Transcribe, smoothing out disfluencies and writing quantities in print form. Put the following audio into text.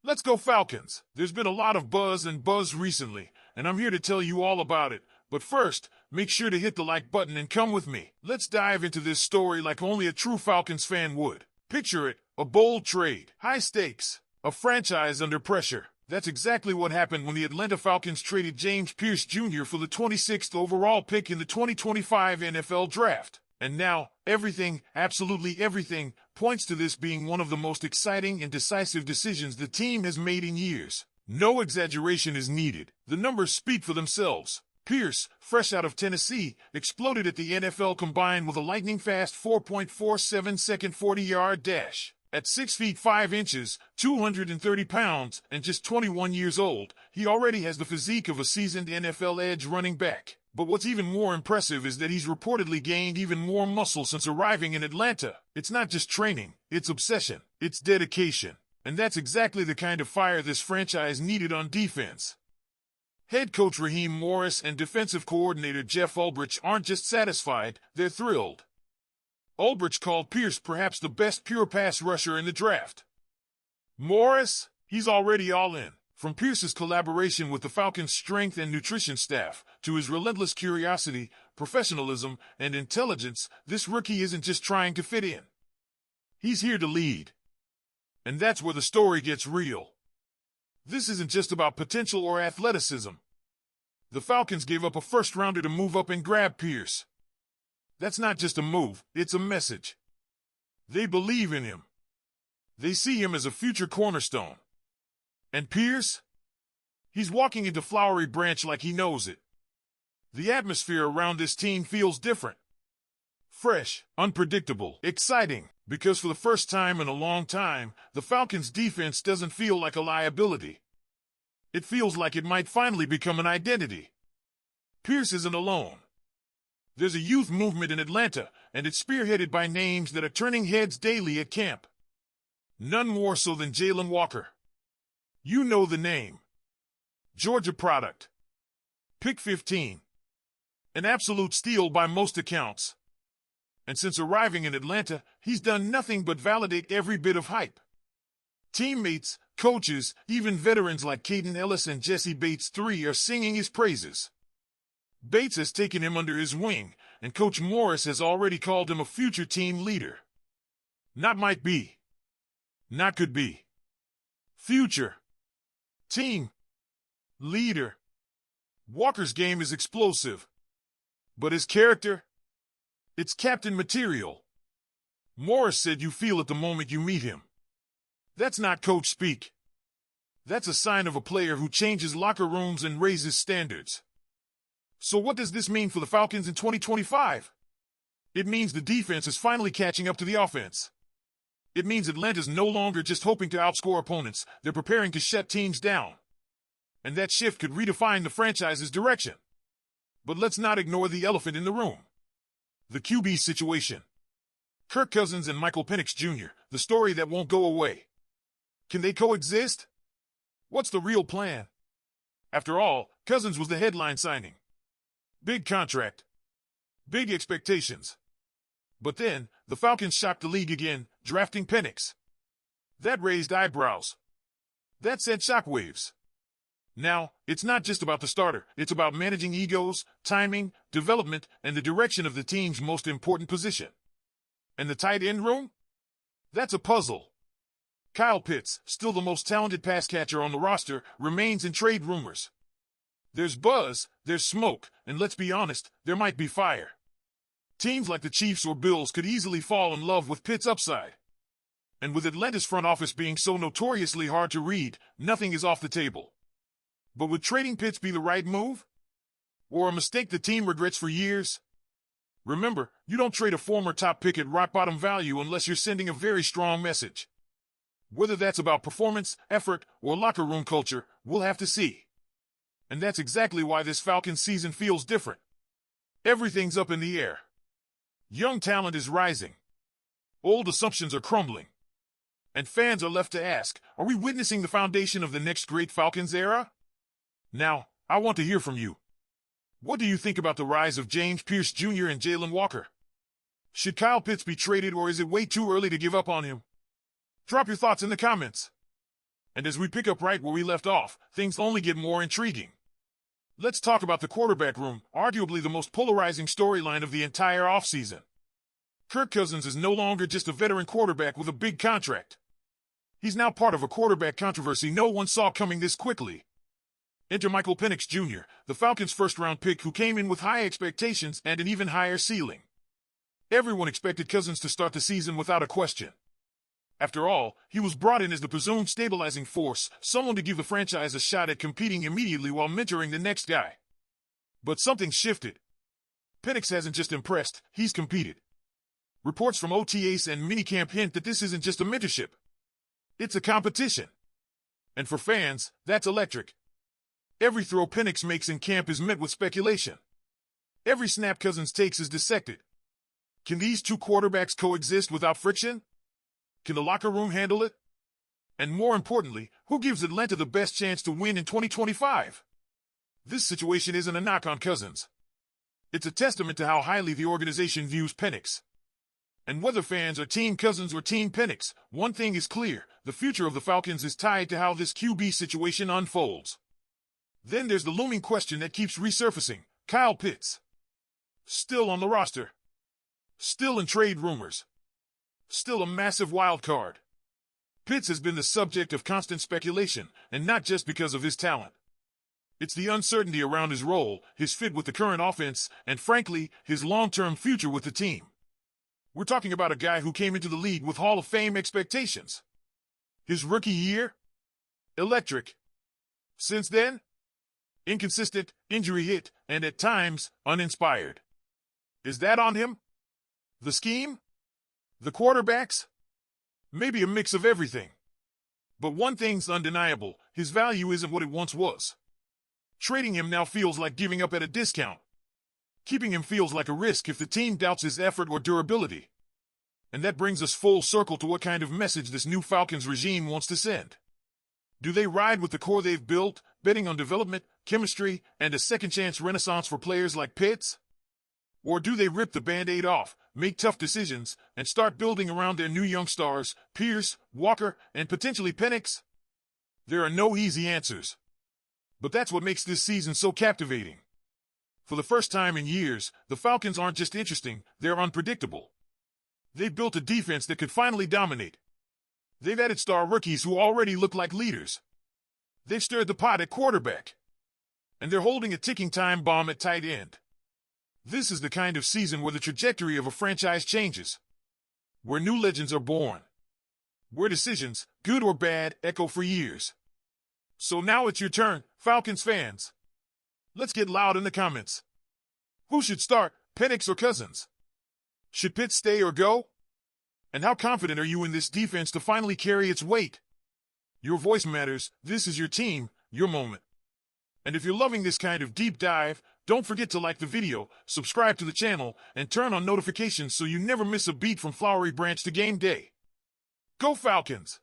Let's go Falcons! There's been a lot of buzz recently, and I'm here to tell you all about it. But first, make sure to hit the like button and come with me. Let's dive into this story like only a true Falcons fan would. Picture it, a bold trade, high stakes, a franchise under pressure. That's exactly what happened when the Atlanta Falcons traded James Pearce Jr. for the 26th overall pick in the 2025 NFL Draft. And now, everything, absolutely everything, points to this being one of the most exciting and decisive decisions the team has made in years. No exaggeration is needed. The numbers speak for themselves. Pearce, fresh out of Tennessee, exploded at the NFL Combine with a lightning-fast 4.47-second 40-yard dash. At 6 feet 5 inches, 230 pounds, and just 21 years old, he already has the physique of a seasoned NFL edge running back. But what's even more impressive is that he's reportedly gained even more muscle since arriving in Atlanta. It's not just training, it's obsession, it's dedication. And that's exactly the kind of fire this franchise needed on defense. Head coach Raheem Morris and defensive coordinator Jeff Ulbrich aren't just satisfied, they're thrilled. Ulbrich called Pearce perhaps the best pure pass rusher in the draft. Morris, he's already all in. From Pearce's collaboration with the Falcons' strength and nutrition staff, to his relentless curiosity, professionalism, and intelligence, this rookie isn't just trying to fit in. He's here to lead. And that's where the story gets real. This isn't just about potential or athleticism. The Falcons gave up a first-rounder to move up and grab Pearce. That's not just a move, it's a message. They believe in him. They see him as a future cornerstone. And Pearce? He's walking into Flowery Branch like he knows it. The atmosphere around this team feels different. Fresh, unpredictable, exciting, because for the first time in a long time, the Falcons' defense doesn't feel like a liability. It feels like it might finally become an identity. Pearce isn't alone. There's a youth movement in Atlanta, and it's spearheaded by names that are turning heads daily at camp. None more so than Jalon Walker. You know the name. Georgia product. Pick 15. An absolute steal by most accounts. And since arriving in Atlanta, he's done nothing but validate every bit of hype. Teammates, coaches, even veterans like Caden Ellis and Jesse Bates III are singing his praises. Bates has taken him under his wing, and Coach Morris has already called him a future team leader. Not might be. Not could be. Future. Team. Leader. Walker's game is explosive. But his character? It's captain material. Morris said you feel it the moment you meet him. That's not coach speak. That's a sign of a player who changes locker rooms and raises standards. So what does this mean for the Falcons in 2025? It means the defense is finally catching up to the offense. It means Atlanta's no longer just hoping to outscore opponents, they're preparing to shut teams down. And that shift could redefine the franchise's direction. But let's not ignore the elephant in the room. The QB situation. Kirk Cousins and Michael Penix Jr., the story that won't go away. Can they coexist? What's the real plan? After all, Cousins was the headline signing. Big contract. Big expectations. But then, the Falcons shocked the league again, drafting Penix. That raised eyebrows. That sent shockwaves. Now, it's not just about the starter, it's about managing egos, timing, development, and the direction of the team's most important position. And the tight end room? That's a puzzle. Kyle Pitts, still the most talented pass catcher on the roster, remains in trade rumors. There's buzz, there's smoke, and let's be honest, there might be fire. Teams like the Chiefs or Bills could easily fall in love with Pitts' upside. And with Atlanta's front office being so notoriously hard to read, nothing is off the table. But would trading Pitts be the right move? Or a mistake the team regrets for years? Remember, you don't trade a former top pick at rock-bottom value unless you're sending a very strong message. Whether that's about performance, effort, or locker room culture, we'll have to see. And that's exactly why this Falcons season feels different. Everything's up in the air. Young talent is rising. Old assumptions are crumbling. And fans are left to ask, are we witnessing the foundation of the next great Falcons era? Now, I want to hear from you. What do you think about the rise of James Pearce Jr. and Jalon Walker? Should Kyle Pitts be traded, or is it way too early to give up on him? Drop your thoughts in the comments. And as we pick up right where we left off, things only get more intriguing. Let's talk about the quarterback room, arguably the most polarizing storyline of the entire offseason. Kirk Cousins is no longer just a veteran quarterback with a big contract. He's now part of a quarterback controversy no one saw coming this quickly. Enter Michael Penix Jr., the Falcons' first-round pick who came in with high expectations and an even higher ceiling. Everyone expected Cousins to start the season without a question. After all, he was brought in as the presumed stabilizing force, someone to give the franchise a shot at competing immediately while mentoring the next guy. But something shifted. Penix hasn't just impressed, he's competed. Reports from OTAs and minicamp hint that this isn't just a mentorship. It's a competition. And for fans, that's electric. Every throw Penix makes in camp is met with speculation. Every snap Cousins takes is dissected. Can these two quarterbacks coexist without friction? Can the locker room handle it? And more importantly, who gives Atlanta the best chance to win in 2025? This situation isn't a knock on Cousins. It's a testament to how highly the organization views Penix. And whether fans are Team Cousins or Team Penix, one thing is clear, the future of the Falcons is tied to how this QB situation unfolds. Then there's the looming question that keeps resurfacing, Kyle Pitts. Still on the roster. Still in trade rumors. Still a massive wild card. Pitts has been the subject of constant speculation, and not just because of his talent. It's the uncertainty around his role, his fit with the current offense, and frankly, his long-term future with the team. We're talking about a guy who came into the league with Hall of Fame expectations. His rookie year? Electric. Since then? Inconsistent, injury hit, and at times, uninspired. Is that on him? The scheme? The quarterbacks? Maybe a mix of everything. But one thing's undeniable, his value isn't what it once was. Trading him now feels like giving up at a discount. Keeping him feels like a risk if the team doubts his effort or durability. And that brings us full circle to what kind of message this new Falcons regime wants to send. Do they ride with the core they've built, betting on development, chemistry, and a second-chance renaissance for players like Pitts? Or do they rip the Band-Aid off, make tough decisions, and start building around their new young stars, Pearce, Walker, and potentially Penix? There are no easy answers. But that's what makes this season so captivating. For the first time in years, the Falcons aren't just interesting, they're unpredictable. They've built a defense that could finally dominate. They've added star rookies who already look like leaders. They've stirred the pot at quarterback. And they're holding a ticking time bomb at tight end. This is the kind of season where the trajectory of a franchise changes. Where new legends are born. Where decisions, good or bad, echo for years. So now it's your turn, Falcons fans. Let's get loud in the comments. Who should start, Penix or Cousins? Should Pitts stay or go? And how confident are you in this defense to finally carry its weight? Your voice matters, this is your team, your moment. And if you're loving this kind of deep dive, don't forget to like the video, subscribe to the channel, and turn on notifications so you never miss a beat from Flowery Branch to game day. Go Falcons!